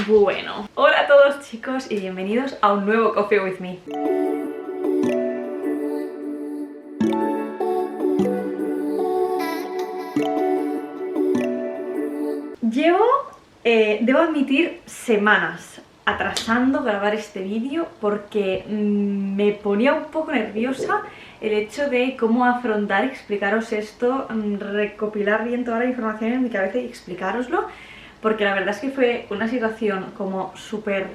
Bueno, hola a todos chicos y bienvenidos a un nuevo Coffee with Me. Llevo, debo admitir, semanas atrasando grabar este vídeo porque me ponía un poco nerviosa el hecho de cómo afrontar, explicaros esto, recopilar bien toda la información en mi cabeza y explicároslo, porque la verdad es que fue una situación como súper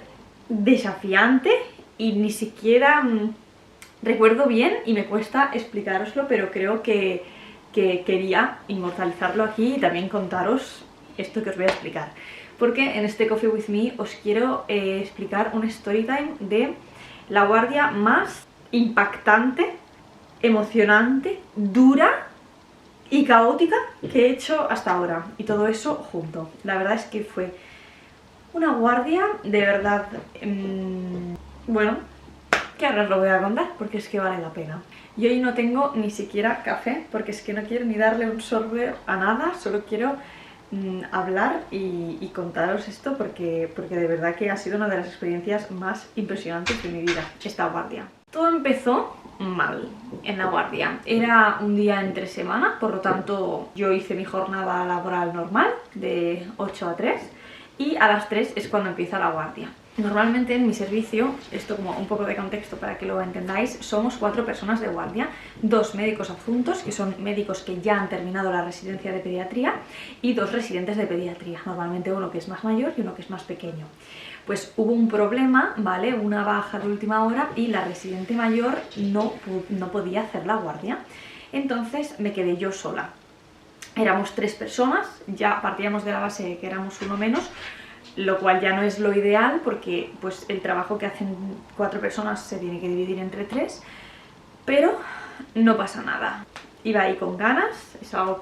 desafiante y ni siquiera recuerdo bien y me cuesta explicároslo, pero creo que quería inmortalizarlo aquí y también contaros esto que os voy a explicar. Porque en este Coffee with Me os quiero explicar un story time de la guardia más impactante, emocionante, dura y caótica que he hecho hasta ahora. Y todo eso junto. La verdad es que fue una guardia de verdad... bueno, que ahora os lo voy a contar porque es que vale la pena. Y hoy no tengo ni siquiera café porque es que no quiero ni darle un sorbo a nada, solo quiero hablar y contaros esto porque de verdad que ha sido una de las experiencias más impresionantes de mi vida, esta guardia. Todo empezó mal en la guardia. Era un día entre semana, por lo tanto yo hice mi jornada laboral normal de 8 a 3 y a las 3 es cuando empieza la guardia. Normalmente en mi servicio, esto como un poco de contexto para que lo entendáis, somos 4 personas de guardia, 2 médicos adjuntos, que son médicos que ya han terminado la residencia de pediatría, y 2 residentes de pediatría, normalmente uno que es más mayor y uno que es más pequeño. Pues hubo un problema, ¿vale? Una baja de última hora y la residente mayor no podía hacer la guardia, entonces me quedé yo sola. Éramos 3 personas, ya partíamos de la base de que éramos uno menos, lo cual ya no es lo ideal porque pues, el trabajo que hacen 4 personas se tiene que dividir entre 3, pero no pasa nada. Iba ahí con ganas, es algo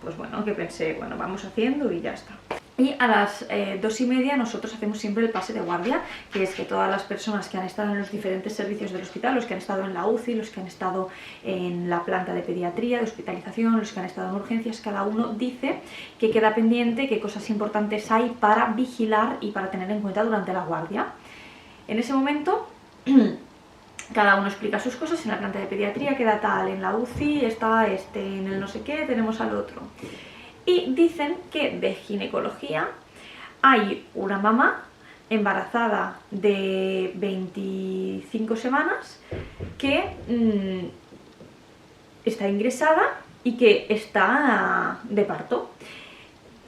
pues bueno, que pensé, bueno, vamos haciendo y ya está. Y a las 2:30 nosotros hacemos siempre el pase de guardia, que es que todas las personas que han estado en los diferentes servicios del hospital, los que han estado en la UCI, los que han estado en la planta de pediatría, de hospitalización, los que han estado en urgencias, cada uno dice que queda pendiente, qué cosas importantes hay para vigilar y para tener en cuenta durante la guardia. En ese momento... cada uno explica sus cosas, en la planta de pediatría queda tal, en la UCI está este, en el no sé qué tenemos al otro. Y dicen que de ginecología hay una mamá embarazada de 25 semanas que está ingresada y que está de parto.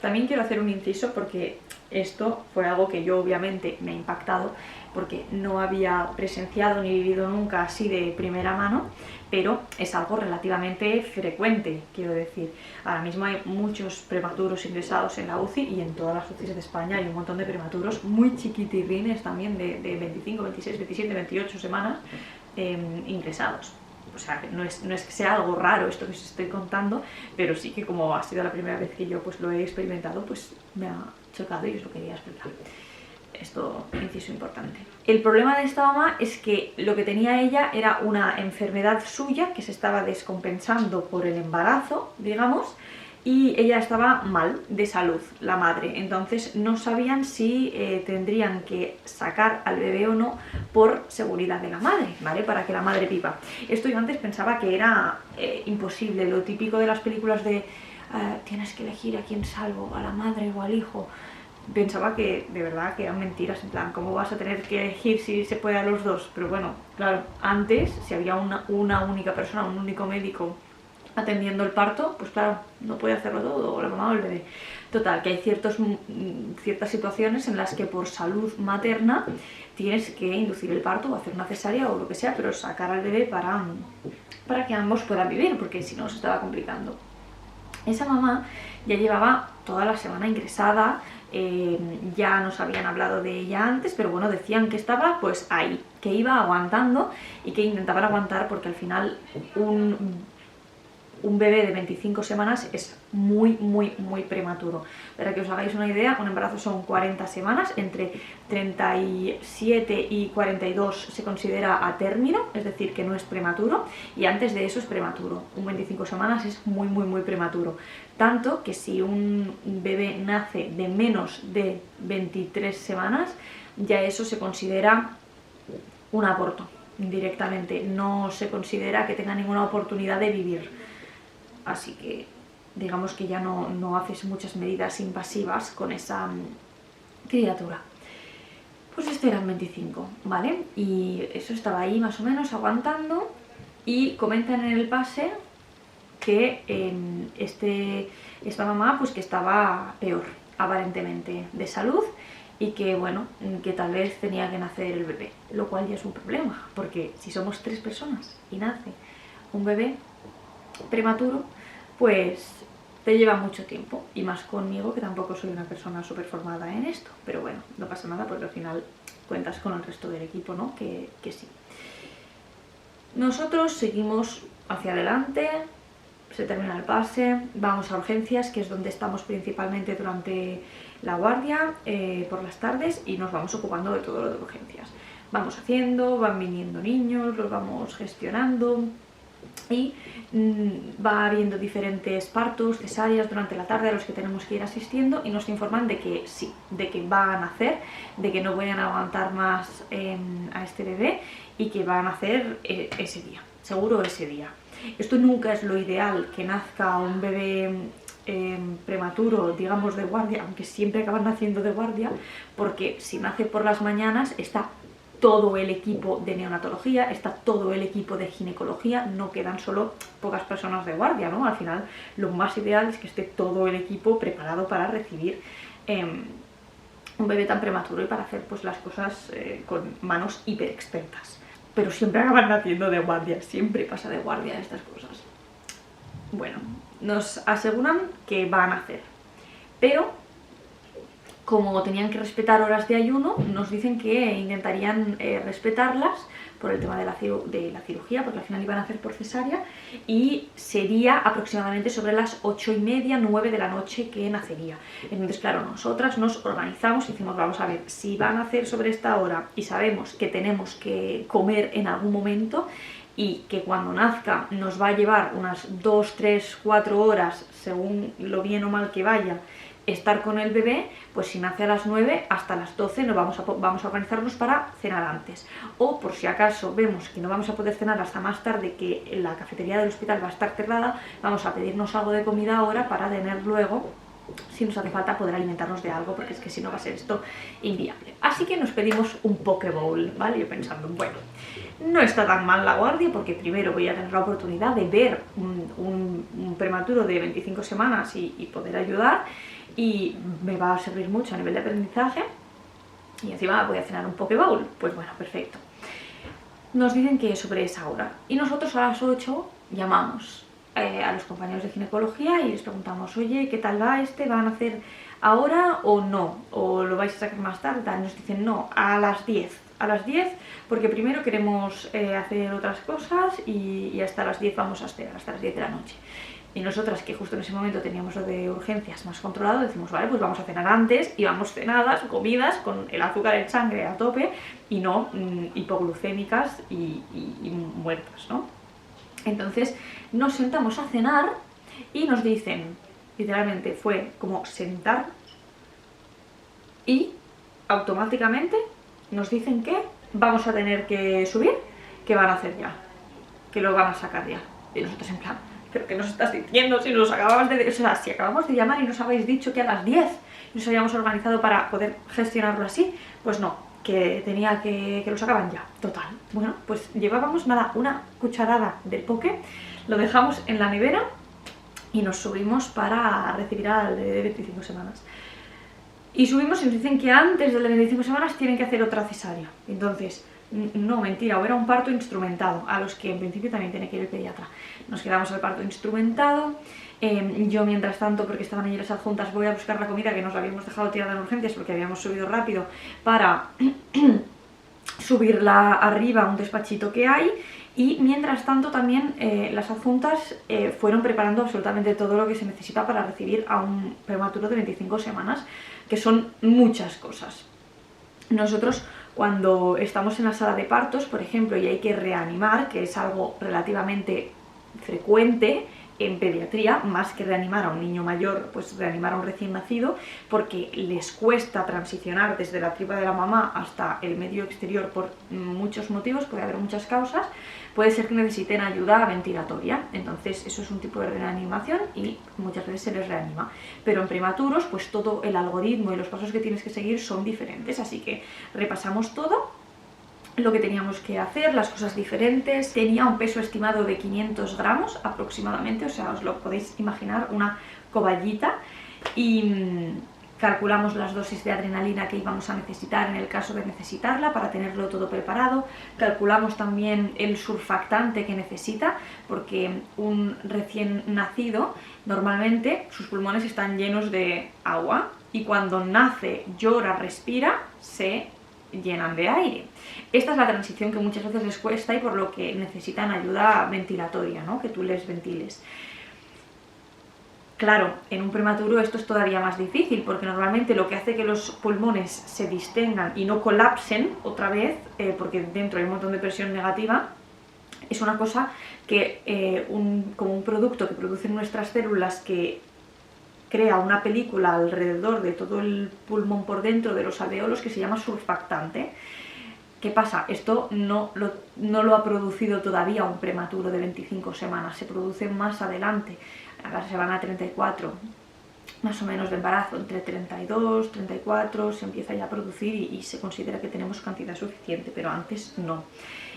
También quiero hacer un inciso porque esto fue algo que yo obviamente me ha impactado porque no había presenciado ni vivido nunca así de primera mano, pero es algo relativamente frecuente, quiero decir. Ahora mismo hay muchos prematuros ingresados en la UCI y en todas las UCIs de España hay un montón de prematuros muy chiquitirrines también de 25, 26, 27, 28 semanas ingresados. O sea, no es que sea algo raro esto que os estoy contando, pero sí que como ha sido la primera vez que yo pues lo he experimentado, pues me ha chocado y os lo quería explicar. Esto, inciso importante. El problema de esta mamá es que lo que tenía ella era una enfermedad suya que se estaba descompensando por el embarazo, digamos, y ella estaba mal de salud, la madre. Entonces no sabían si tendrían que sacar al bebé o no por seguridad de la madre, ¿vale? Para que la madre viva. Esto yo antes pensaba que era imposible, lo típico de las películas de tienes que elegir a quién salvo, a la madre o al hijo. Pensaba que de verdad que eran mentiras, en plan, ¿cómo vas a tener que elegir si se puede a los dos? Pero bueno, claro, antes, si había una única persona, un único médico atendiendo el parto, pues claro, no puede hacerlo todo, o la mamá o el bebé. Total, que hay ciertas situaciones en las que por salud materna tienes que inducir el parto o hacer una cesárea o lo que sea, pero sacar al bebé para que ambos puedan vivir, porque si no se estaba complicando. Esa mamá ya llevaba toda la semana ingresada, ya nos habían hablado de ella antes, pero bueno, decían que estaba pues ahí, que iba aguantando y que intentaban aguantar porque al final un bebé de 25 semanas es muy prematuro. Para que os hagáis una idea, un embarazo son 40 semanas, entre 37 y 42 se considera a término, es decir, que no es prematuro, y antes de eso es prematuro. Un 25 semanas es muy prematuro. Tanto que si un bebé nace de menos de 23 semanas, ya eso se considera un aborto directamente, no se considera que tenga ninguna oportunidad de vivir. Así que digamos que ya no haces muchas medidas invasivas con esa criatura. Pues este era el 25, ¿vale? Y eso estaba ahí más o menos aguantando, y comentan en el pase que esta mamá pues que estaba peor aparentemente de salud, y que bueno, que tal vez tenía que nacer el bebé, lo cual ya es un problema, porque si somos 3 personas y nace un bebé prematuro, pues te lleva mucho tiempo, y más conmigo, que tampoco soy una persona súper formada en esto, pero bueno, no pasa nada porque al final cuentas con el resto del equipo, ¿no? Que sí. Nosotros seguimos hacia adelante, se termina el pase, vamos a urgencias, que es donde estamos principalmente durante la guardia, por las tardes, y nos vamos ocupando de todo lo de urgencias. Vamos haciendo, van viniendo niños, los vamos gestionando, y va habiendo diferentes partos, cesáreas durante la tarde a los que tenemos que ir asistiendo, y nos informan de que sí, de que van a nacer, de que no pueden aguantar más a este bebé, y que van a nacer ese día, seguro ese día. Esto nunca es lo ideal, que nazca un bebé prematuro, digamos de guardia, aunque siempre acaban naciendo de guardia, porque si nace por las mañanas está todo el equipo de neonatología, está todo el equipo de ginecología, no quedan solo pocas personas de guardia, ¿no? Al final lo más ideal es que esté todo el equipo preparado para recibir un bebé tan prematuro, y para hacer pues las cosas con manos hiper expertas. Pero siempre acaban naciendo de guardia, siempre pasa de guardia estas cosas. Bueno, nos aseguran que van a nacer, pero como tenían que respetar horas de ayuno, nos dicen que intentarían respetarlas por el tema de la cirugía, porque al final iban a hacer por cesárea, y sería aproximadamente sobre las 8:30, 9 de la noche que nacería. Entonces, claro, nosotras nos organizamos y decimos, vamos a ver, si van a hacer sobre esta hora y sabemos que tenemos que comer en algún momento, y que cuando nazca nos va a llevar unas 2, 3, 4 horas, según lo bien o mal que vaya, estar con el bebé, pues si nace a las 9, hasta las 12 nos vamos a organizarnos para cenar antes. O por si acaso vemos que no vamos a poder cenar hasta más tarde, que la cafetería del hospital va a estar cerrada, vamos a pedirnos algo de comida ahora para tener luego, si nos hace falta, poder alimentarnos de algo, porque es que si no va a ser esto inviable. Así que nos pedimos un poke bowl, ¿vale? Yo pensando, bueno, no está tan mal la guardia, porque primero voy a tener la oportunidad de ver un prematuro de 25 semanas y poder ayudar, y me va a servir mucho a nivel de aprendizaje, y encima voy a cenar un poke bowl. Pues bueno, perfecto. Nos dicen que sobre esa hora, y nosotros a las 8 llamamos a los compañeros de ginecología y les preguntamos, oye, ¿qué tal va este? ¿Van a hacer ahora o no? ¿O lo vais a sacar más tarde? Y nos dicen, no, a las 10. A las 10, porque primero queremos hacer otras cosas, y hasta las 10 vamos a esperar, hasta las 10 de la noche. Y nosotras, que justo en ese momento teníamos lo de urgencias más controlado, decimos, vale, pues vamos a cenar antes, y vamos cenadas, comidas, con el azúcar en sangre a tope, y no hipoglucémicas y muertas, ¿no? Entonces nos sentamos a cenar, y nos dicen, literalmente fue como sentar, y automáticamente nos dicen que vamos a tener que subir, que van a hacer ya, que lo van a sacar ya. Y nosotros en plan, ¿pero qué nos estás diciendo? Si nos acabamos de... O sea, si acabamos de llamar y nos habéis dicho que a las 10 nos habíamos organizado para poder gestionarlo así, pues no, que tenía que lo sacaban ya. Total. Bueno, pues llevábamos nada, una cucharada del poke, lo dejamos en la nevera y nos subimos para recibir al de 25 semanas. Y subimos y nos dicen que antes de las 25 semanas tienen que hacer otra cesárea. Entonces, no, mentira, o era un parto instrumentado, a los que en principio también tiene que ir el pediatra. Nos quedamos al parto instrumentado. Yo, mientras tanto, porque estaban allí las adjuntas, voy a buscar la comida que nos habíamos dejado tirada en urgencias porque habíamos subido rápido, para subirla arriba a un despachito que hay. Y mientras tanto también las adjuntas fueron preparando absolutamente todo lo que se necesita para recibir a un prematuro de 25 semanas, que son muchas cosas. Nosotros, cuando estamos en la sala de partos, por ejemplo, y hay que reanimar, que es algo relativamente frecuente en pediatría, más que reanimar a un niño mayor, pues reanimar a un recién nacido, porque les cuesta transicionar desde la tripa de la mamá hasta el medio exterior por muchos motivos, puede haber muchas causas. Puede ser que necesiten ayuda ventilatoria, entonces eso es un tipo de reanimación y muchas veces se les reanima. Pero en prematuros, pues todo el algoritmo y los pasos que tienes que seguir son diferentes, así que repasamos todo lo que teníamos que hacer, las cosas diferentes. Tenía un peso estimado de 500 gramos aproximadamente, o sea, os lo podéis imaginar, una coballita, y calculamos las dosis de adrenalina que íbamos a necesitar en el caso de necesitarla para tenerlo todo preparado. Calculamos también el surfactante que necesita, porque un recién nacido normalmente sus pulmones están llenos de agua y cuando nace, llora, respira, se llenan de aire. Esta es la transición que muchas veces les cuesta y por lo que necesitan ayuda ventilatoria, ¿no? Que tú les ventiles. Claro, en un prematuro esto es todavía más difícil, porque normalmente lo que hace que los pulmones se distendan y no colapsen otra vez, porque dentro hay un montón de presión negativa, es una cosa que como un producto que producen nuestras células que crea una película alrededor de todo el pulmón por dentro de los alveolos que se llama surfactante. ¿Qué pasa? Esto no lo ha producido todavía un prematuro de 25 semanas, se produce más adelante, a la semana 34, más o menos de embarazo, entre 32, 34, se empieza ya a producir y se considera que tenemos cantidad suficiente, pero antes no.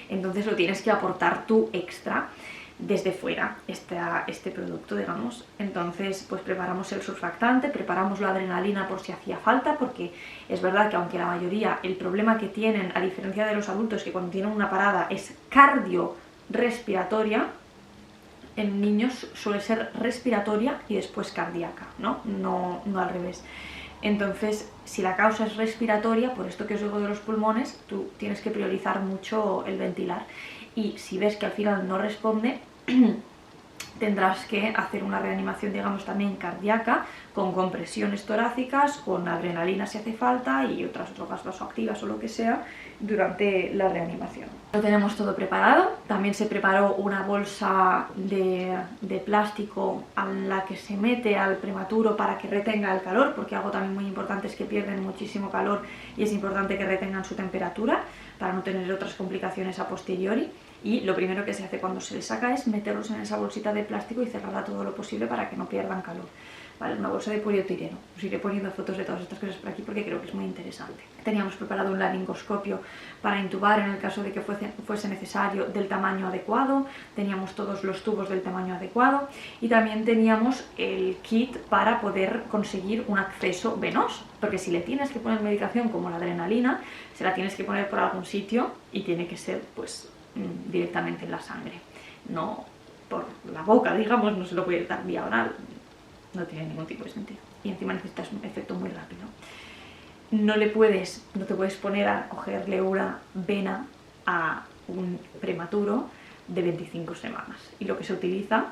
Entonces lo tienes que aportar tú extra desde fuera, este producto, digamos. Entonces pues preparamos el surfactante, preparamos la adrenalina por si hacía falta, porque es verdad que aunque la mayoría, el problema que tienen, a diferencia de los adultos, que cuando tienen una parada es cardiorrespiratoria, en niños suele ser respiratoria y después cardíaca, no al revés. Entonces, si la causa es respiratoria, por esto que os digo de los pulmones, tú tienes que priorizar mucho el ventilar. Y si ves que al final no responde, tendrás que hacer una reanimación, digamos, también cardíaca, con compresiones torácicas, con adrenalina si hace falta y otras drogas vasoactivas o lo que sea durante la reanimación. Lo tenemos todo preparado. También se preparó una bolsa de plástico a la que se mete al prematuro para que retenga el calor, porque algo también muy importante es que pierden muchísimo calor y es importante que retengan su temperatura para no tener otras complicaciones a posteriori. Y lo primero que se hace cuando se les saca es meterlos en esa bolsita de plástico y cerrarla todo lo posible para que no pierdan calor. ¿Vale? Una bolsa de polietileno. Os iré poniendo fotos de todas estas cosas por aquí porque creo que es muy interesante. Teníamos preparado un laringoscopio para intubar en el caso de que fuese necesario, del tamaño adecuado. Teníamos todos los tubos del tamaño adecuado y también teníamos el kit para poder conseguir un acceso venoso, porque si le tienes que poner medicación como la adrenalina, se la tienes que poner por algún sitio y tiene que ser pues directamente en la sangre, no por la boca, digamos, no se lo puede dar vía oral, no tiene ningún tipo de sentido. Y encima necesitas un efecto muy rápido. No te puedes poner a cogerle una vena a un prematuro de 25 semanas. Y lo que se utiliza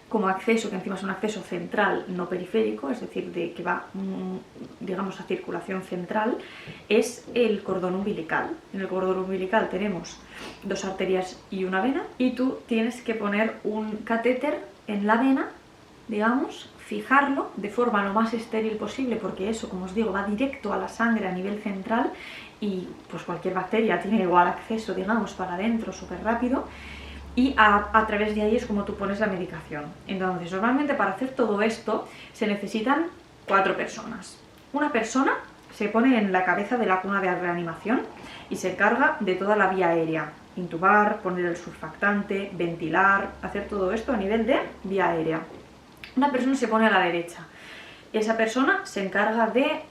como acceso, que encima es un acceso central, no periférico, es decir, que va, digamos, a circulación central, es el cordón umbilical. En el cordón umbilical tenemos 2 arterias y una vena, y tú tienes que poner un catéter en la vena, digamos, fijarlo de forma lo más estéril posible, porque eso, como os digo, va directo a la sangre a nivel central y pues cualquier bacteria tiene igual acceso, digamos, para adentro súper rápido. Y a través de ahí es como tú pones la medicación. Entonces, normalmente para hacer todo esto se necesitan 4 personas. Una persona se pone en la cabeza de la cuna de reanimación y se encarga de toda la vía aérea. Intubar, poner el surfactante, ventilar, hacer todo esto a nivel de vía aérea. Una persona se pone a la derecha. Esa persona se encarga de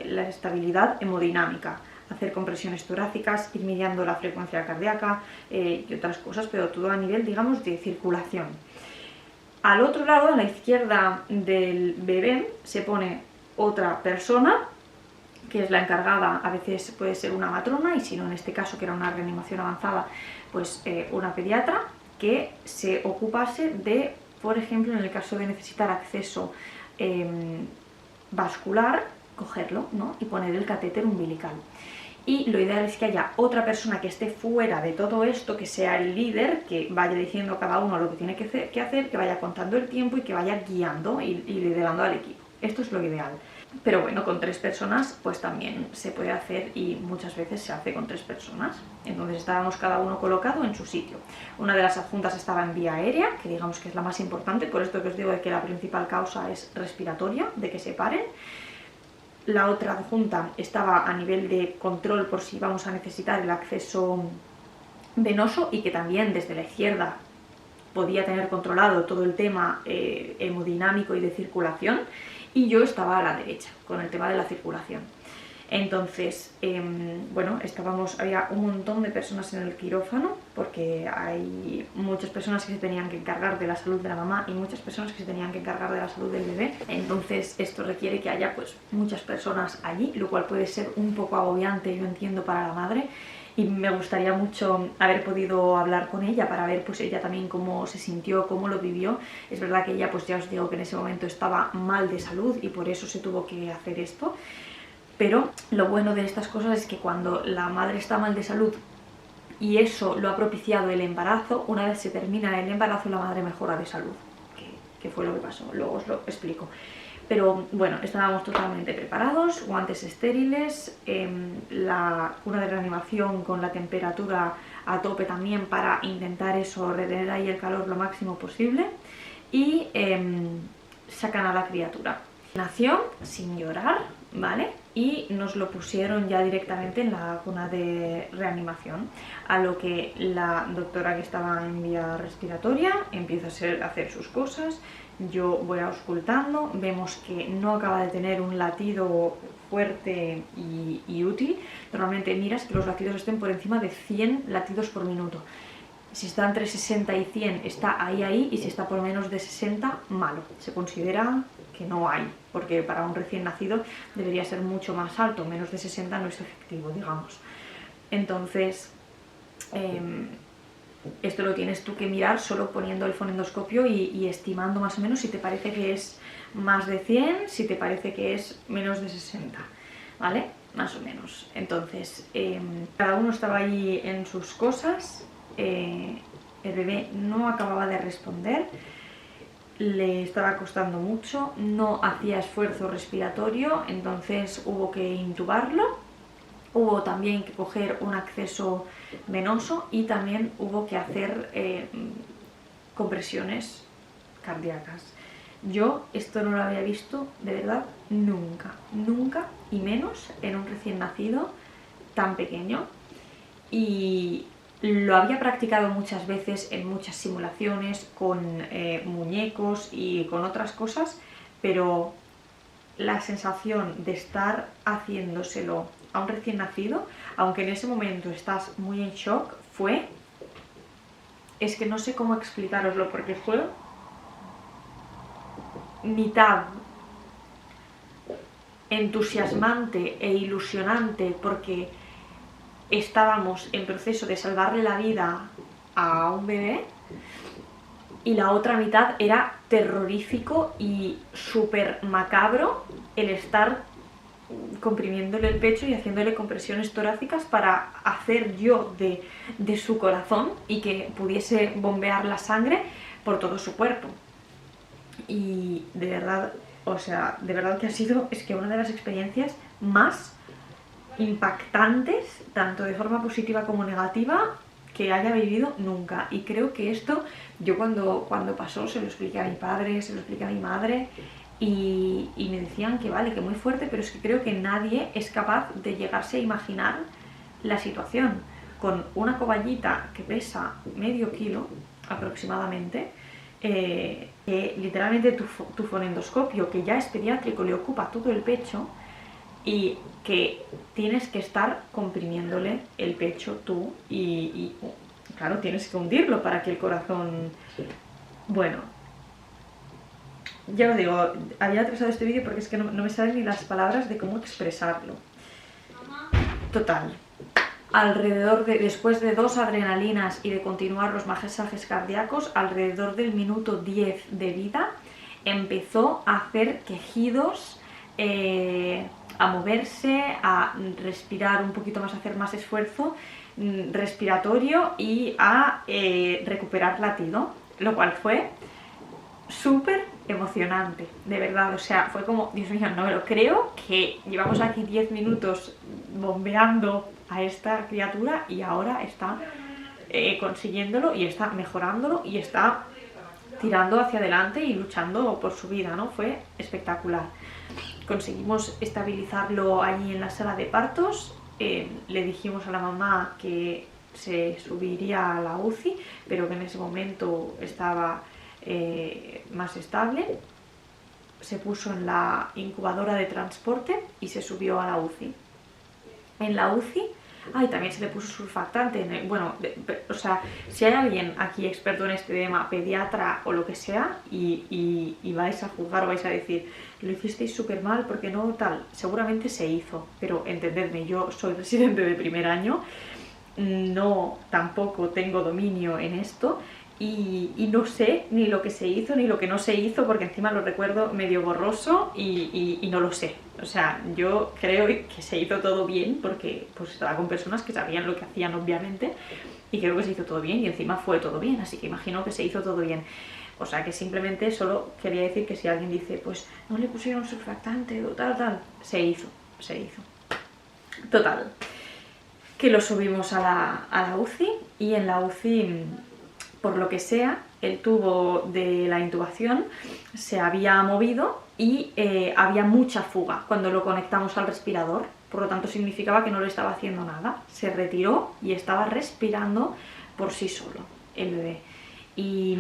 la estabilidad hemodinámica, hacer compresiones torácicas, ir midiendo la frecuencia cardíaca y otras cosas, pero todo a nivel, digamos, de circulación. Al otro lado, a la izquierda del bebé, se pone otra persona que es la encargada, a veces puede ser una matrona, y si no, en este caso, que era una reanimación avanzada, pues una pediatra, que se ocupase de, por ejemplo, en el caso de necesitar acceso vascular, cogerlo, ¿no? Y poner el catéter umbilical. Y lo ideal es que haya otra persona que esté fuera de todo esto, que sea el líder, que vaya diciendo a cada uno lo que tiene que hacer, que vaya contando el tiempo y que vaya guiando y liderando al equipo. Esto es lo ideal. Pero bueno, con 3 personas pues también se puede hacer, y muchas veces se hace con 3 personas. Entonces estábamos cada uno colocado en su sitio. Una de las adjuntas estaba en vía aérea, que digamos que es la más importante, por esto que os digo de que la principal causa es respiratoria, de que se paren. La otra adjunta estaba a nivel de control por si vamos a necesitar el acceso venoso, y que también desde la izquierda podía tener controlado todo el tema hemodinámico y de circulación, y yo estaba a la derecha con el tema de la circulación. Entonces, bueno, había un montón de personas en el quirófano, porque hay muchas personas que se tenían que encargar de la salud de la mamá y muchas personas que se tenían que encargar de la salud del bebé. Entonces esto requiere que haya pues muchas personas allí, lo cual puede ser un poco agobiante, yo entiendo, para la madre. Y me gustaría mucho haber podido hablar con ella para ver pues ella también cómo se sintió, cómo lo vivió. Es verdad que ella, pues ya os digo que en ese momento estaba mal de salud y por eso se tuvo que hacer esto. Pero lo bueno de estas cosas es que cuando la madre está mal de salud y eso lo ha propiciado el embarazo, una vez se termina el embarazo la madre mejora de salud, que fue lo que pasó, luego os lo explico. Pero bueno, estábamos totalmente preparados, guantes estériles, la cuna de reanimación con la temperatura a tope también para intentar eso, retener ahí el calor lo máximo posible, y sacan a la criatura. Nació sin llorar, ¿vale? Y nos lo pusieron ya directamente en la cuna de reanimación, a lo que la doctora, que estaba en vía respiratoria, empieza a hacer sus cosas. Yo voy auscultando, vemos que no acaba de tener un latido fuerte y útil. Normalmente miras que los latidos estén por encima de 100 latidos por minuto. Si está entre 60 y 100 está ahí, y si está por menos de 60, malo. Se considera que no hay, porque para un recién nacido debería ser mucho más alto, menos de 60 no es efectivo, digamos. Entonces, esto lo tienes tú que mirar solo poniendo el fonendoscopio y estimando más o menos si te parece que es más de 100, si te parece que es menos de 60, ¿vale? Más o menos. Entonces, cada uno estaba ahí en sus cosas. El bebé no acababa de responder, le estaba costando mucho, no hacía esfuerzo respiratorio, entonces hubo que intubarlo. Hubo también que coger un acceso venoso y también hubo que hacer compresiones cardíacas. Yo esto no lo había visto, de verdad, nunca, nunca, y menos en un recién nacido tan pequeño. Y lo había practicado muchas veces en muchas simulaciones con muñecos y con otras cosas, pero la sensación de estar haciéndoselo a un recién nacido, aunque en ese momento estás muy en shock, es que no sé cómo explicaroslo, porque fue mitad entusiasmante e ilusionante porque estábamos en proceso de salvarle la vida a un bebé, y la otra mitad era terrorífico y súper macabro el estar comprimiéndole el pecho y haciéndole compresiones torácicas para hacer yo de su corazón y que pudiese bombear la sangre por todo su cuerpo. Y de verdad, o sea, de verdad que ha sido, es que una de las experiencias más impactantes, tanto de forma positiva como negativa, que haya vivido nunca. Y creo que esto, yo cuando pasó se lo expliqué a mi padre, se lo expliqué a mi madre, y me decían que vale, que muy fuerte, pero es que creo que nadie es capaz de llegarse a imaginar la situación. Con una coballita que pesa medio kilo aproximadamente, que literalmente tu fonendoscopio, que ya es pediátrico, le ocupa todo el pecho, y que tienes que estar comprimiéndole el pecho tú y claro, tienes que hundirlo para que el corazón... Bueno, ya os digo, había atrasado este vídeo porque es que no me salen ni las palabras de cómo expresarlo. Total, después de 2 adrenalinas y de continuar los masajes cardíacos, alrededor del minuto 10 de vida, empezó a hacer quejidos, a moverse, a respirar un poquito más, a hacer más esfuerzo respiratorio y a recuperar latido, lo cual fue súper emocionante, de verdad. O sea, fue como, Dios mío, no me lo creo, que llevamos aquí 10 minutos bombeando a esta criatura y ahora está consiguiéndolo y está mejorándolo y está tirando hacia adelante y luchando por su vida, ¿no? Fue espectacular. Conseguimos estabilizarlo allí en la sala de partos, le dijimos a la mamá que se subiría a la UCI, pero que en ese momento estaba más estable. Se puso en la incubadora de transporte y se subió a la UCI. En la UCI, también se le puso surfactante. Bueno, o sea, si hay alguien aquí experto en este tema, pediatra o lo que sea, y vais a juzgar o vais a decir, lo hicisteis súper mal, porque no tal, seguramente se hizo, pero entendedme, yo soy residente de primer año, no tampoco tengo dominio en esto, y no sé ni lo que se hizo ni lo que no se hizo, porque encima lo recuerdo medio borroso y no lo sé. O sea, yo creo que se hizo todo bien, porque pues estaba con personas que sabían lo que hacían, obviamente, y creo que se hizo todo bien, y encima fue todo bien, así que imagino que se hizo todo bien. O sea, que simplemente solo quería decir que si alguien dice, pues no le pusieron surfactante o tal, se hizo. Total, que lo subimos a la UCI, y en la UCI, por lo que sea, el tubo de la intubación se había movido y había mucha fuga cuando lo conectamos al respirador, por lo tanto significaba que no le estaba haciendo nada. Se retiró y estaba respirando por sí solo el bebé, y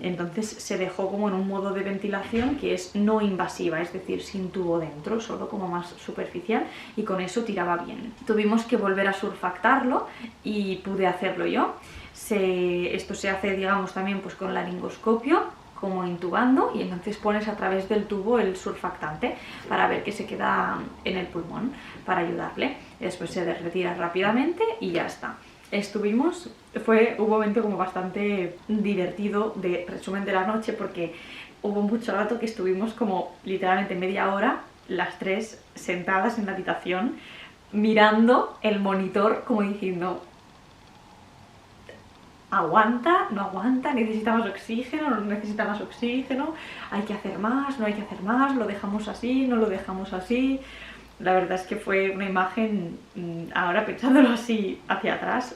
entonces se dejó como en un modo de ventilación que es no invasiva, es decir, sin tubo dentro, solo como más superficial, y con eso tiraba bien. Tuvimos que volver a surfactarlo y pude hacerlo yo. Esto se hace, digamos, también pues con laringoscopio, como intubando, y entonces pones a través del tubo el surfactante para ver que se queda en el pulmón, para ayudarle. Después se retira rápidamente y ya está. Fue un momento como bastante divertido de resumen de la noche, porque hubo mucho rato que estuvimos como literalmente media hora, las 3 sentadas en la habitación, mirando el monitor como diciendo, aguanta, no aguanta, necesita más oxígeno, no necesita más oxígeno, hay que hacer más, no hay que hacer más, lo dejamos así, no lo dejamos así. La verdad es que fue una imagen, ahora pensándolo así hacia atrás,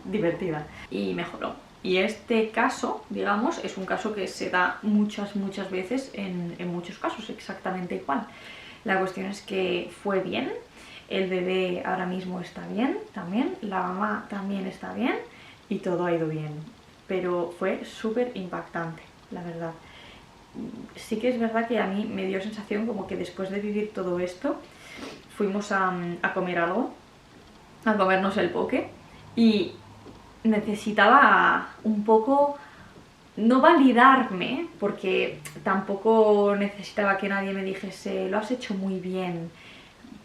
divertida, y mejoró. Y este caso, digamos, es un caso que se da muchas veces en muchos casos, exactamente igual. La cuestión es que fue bien, el bebé ahora mismo está bien también, la mamá también está bien, y todo ha ido bien, pero fue súper impactante, la verdad. Sí que es verdad que a mí me dio sensación como que después de vivir todo esto, fuimos a comer algo, a comernos el poke, y necesitaba un poco, no validarme, porque tampoco necesitaba que nadie me dijese, lo has hecho muy bien,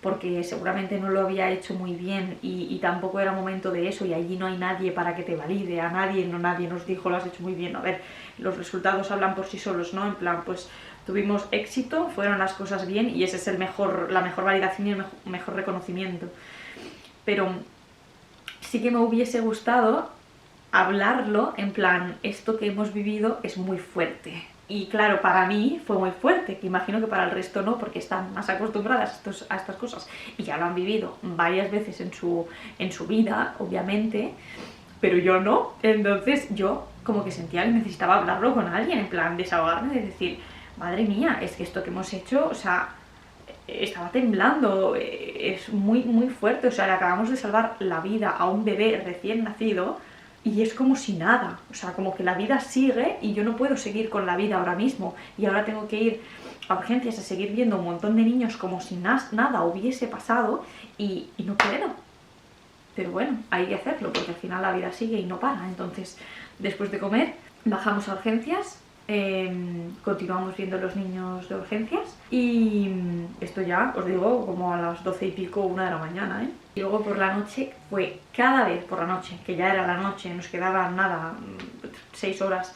porque seguramente no lo había hecho muy bien, y tampoco era momento de eso, y allí no hay nadie para que te valide, nadie nos dijo lo has hecho muy bien. A ver, los resultados hablan por sí solos, ¿no? En plan, pues tuvimos éxito, fueron las cosas bien, y ese es la mejor validación y el mejor reconocimiento. Pero sí que me hubiese gustado hablarlo, en plan, esto que hemos vivido es muy fuerte. Y claro, para mí fue muy fuerte, que imagino que para el resto no, porque están más acostumbradas a estas cosas y ya lo han vivido varias veces en su vida, obviamente, pero yo no. Entonces yo como que sentía que necesitaba hablarlo con alguien, en plan desahogarme, de decir, madre mía, es que esto que hemos hecho, o sea, estaba temblando, es muy fuerte, o sea, le acabamos de salvar la vida a un bebé recién nacido, y es como si nada, o sea, como que la vida sigue y yo no puedo seguir con la vida ahora mismo, y ahora tengo que ir a urgencias a seguir viendo un montón de niños como si nada hubiese pasado, y no puedo. Pero bueno, hay que hacerlo porque al final la vida sigue y no para. Entonces, después de comer, bajamos a urgencias, continuamos viendo los niños de urgencias y esto ya, os digo, como a las 12 y pico, 1 de la mañana, ¿eh? Y luego por la noche fue cada vez por la noche, que ya era la noche, nos quedaban nada, 6 horas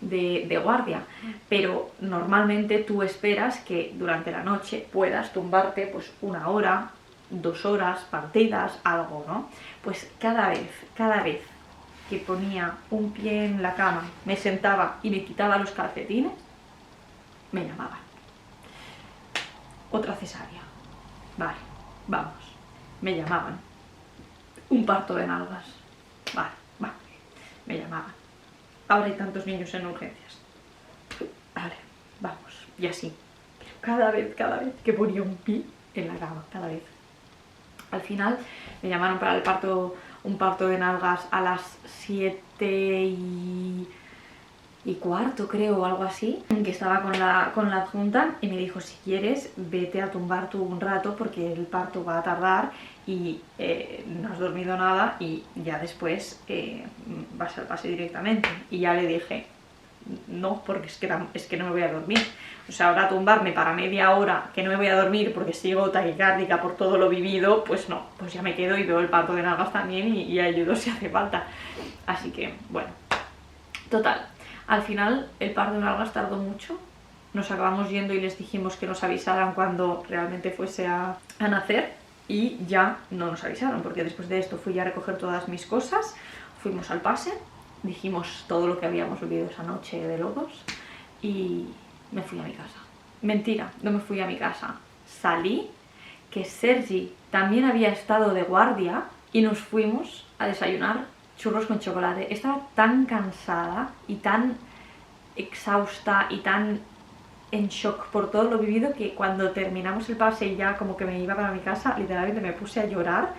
de guardia, pero normalmente tú esperas que durante la noche puedas tumbarte pues 1 hora, 2 horas, partidas, algo, ¿no? Pues cada vez que ponía un pie en la cama, me sentaba y me quitaba los calcetines, me llamaban. Otra cesárea. Vale, vamos. Me llamaban. Un parto de nalgas. Vale, vamos. Me llamaban. Ahora hay tantos niños en urgencias. Vale, vamos. Y así. Cada vez que ponía un pie en la cama, cada vez. Al final me llamaron para el parto, un parto de nalgas a las 7:15, creo, o algo así, que estaba con la adjunta y me dijo, si quieres, vete a tumbar tú un rato porque el parto va a tardar y no has dormido nada y ya después vas al pase directamente. Y ya le dije, no, porque es que no me voy a dormir. O sea, ahora tumbarme para media hora que no me voy a dormir porque sigo taquicárdica por todo lo vivido, pues no, pues ya me quedo y veo el parto de nalgas también y ayudo si hace falta. Así que, bueno, total. Al final el parto de nalgas tardó mucho, nos acabamos yendo y les dijimos que nos avisaran cuando realmente fuese a nacer y ya no nos avisaron, porque después de esto fui a recoger todas mis cosas, fuimos al pase, dijimos todo lo que habíamos vivido esa noche de locos y me fui a mi casa. Mentira, no me fui a mi casa, salí, que Sergi también había estado de guardia y nos fuimos a desayunar churros con chocolate. Estaba tan cansada y tan exhausta y tan en shock por todo lo vivido que cuando terminamos el pase y ya como que me iba para mi casa, literalmente me puse a llorar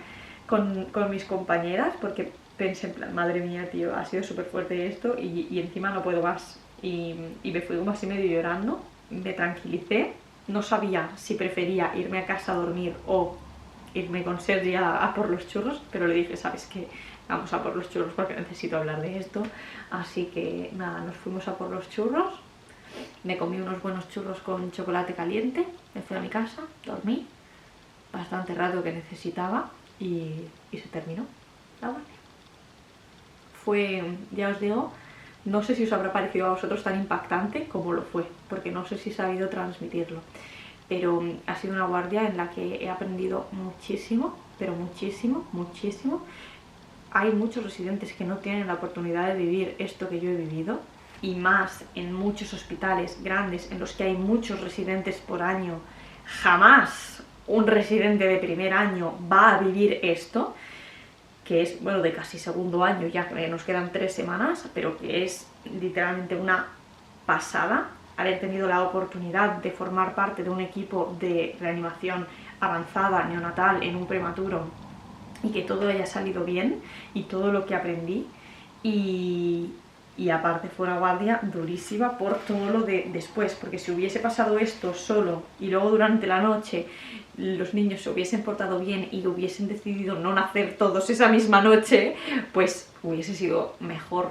con mis compañeras porque pensé en plan, madre mía, tío, ha sido súper fuerte esto y encima no puedo más. Y me fui como así medio llorando, me tranquilicé, no sabía si prefería irme a casa a dormir o irme con Sergi a por los churros, pero le dije, ¿sabes qué? Vamos a por los churros porque necesito hablar de esto. Así que nada, nos fuimos a por los churros, me comí unos buenos churros con chocolate caliente, me fui a mi casa, dormí bastante rato que necesitaba y se terminó la guardia. Fue, ya os digo, no sé si os habrá parecido a vosotros tan impactante como lo fue, porque no sé si he sabido transmitirlo, pero ha sido una guardia en la que he aprendido muchísimo, pero muchísimo, muchísimo. Hay muchos residentes que no tienen la oportunidad de vivir esto que yo he vivido, y más en muchos hospitales grandes en los que hay muchos residentes por año. Jamás un residente de primer año va a vivir esto, que es, bueno, de casi segundo año, ya que nos quedan 3 semanas, pero que es literalmente una pasada haber tenido la oportunidad de formar parte de un equipo de reanimación avanzada neonatal en un prematuro y que todo haya salido bien y todo lo que aprendí y aparte fue una guardia durísima por todo lo de después, porque si hubiese pasado esto solo y luego durante la noche los niños se hubiesen portado bien y hubiesen decidido no nacer todos esa misma noche, pues hubiese sido mejor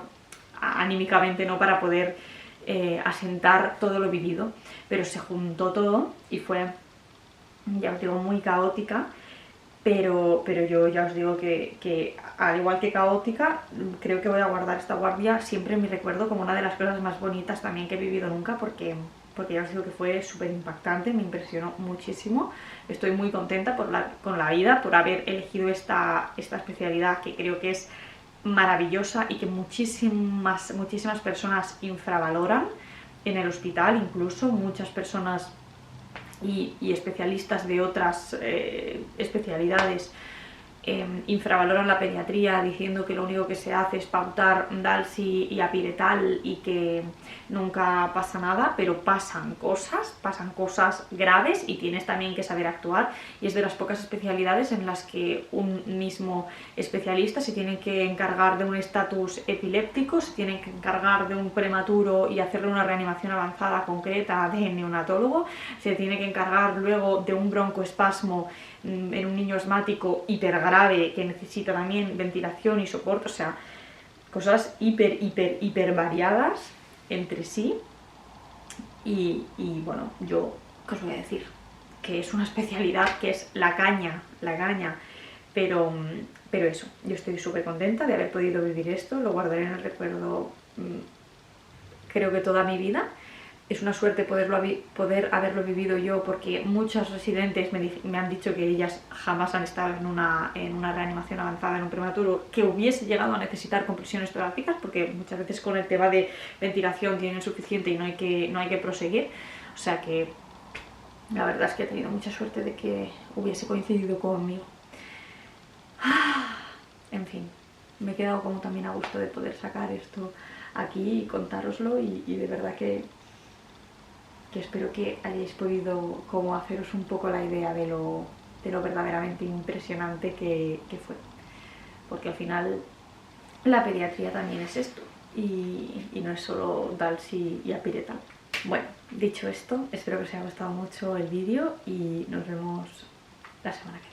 anímicamente, ¿no?, para poder asentar todo lo vivido, pero se juntó todo y fue, ya os digo, muy caótica. Pero yo ya os digo que al igual que caótica, creo que voy a guardar esta guardia siempre en mi recuerdo como una de las cosas más bonitas también que he vivido nunca, porque ya os digo que fue súper impactante, me impresionó muchísimo. Estoy muy contenta con la vida, por haber elegido esta especialidad que creo que es maravillosa y que muchísimas personas infravaloran en el hospital, incluso muchas personas y especialistas de otras especialidades infravaloran la pediatría diciendo que lo único que se hace es pautar Dalsi y Apiretal y que nunca pasa nada, pero pasan cosas graves y tienes también que saber actuar, y es de las pocas especialidades en las que un mismo especialista se tiene que encargar de un estatus epiléptico, se tiene que encargar de un prematuro y hacerle una reanimación avanzada concreta de neonatólogo, se tiene que encargar luego de un broncoespasmo en un niño asmático hipergrave que necesita también ventilación y soporte, o sea, cosas hiper variadas entre sí, y bueno, yo, ¿qué os voy a decir? Que es una especialidad, que es la caña, pero eso, yo estoy súper contenta de haber podido vivir esto, lo guardaré en el recuerdo creo que toda mi vida. Es una suerte poder haberlo vivido yo, porque muchas residentes me han dicho que ellas jamás han estado en una reanimación avanzada, en un prematuro, que hubiese llegado a necesitar compresiones torácicas, porque muchas veces con el tema de ventilación tienen suficiente y no hay que proseguir. O sea que la verdad es que he tenido mucha suerte de que hubiese coincidido conmigo. En fin, me he quedado como también a gusto de poder sacar esto aquí y contároslo, y de verdad que espero que hayáis podido como haceros un poco la idea de lo verdaderamente impresionante que fue. Porque al final la pediatría también es esto, y no es solo DALSI y Apiretal. Bueno, dicho esto, espero que os haya gustado mucho el vídeo y nos vemos la semana que viene.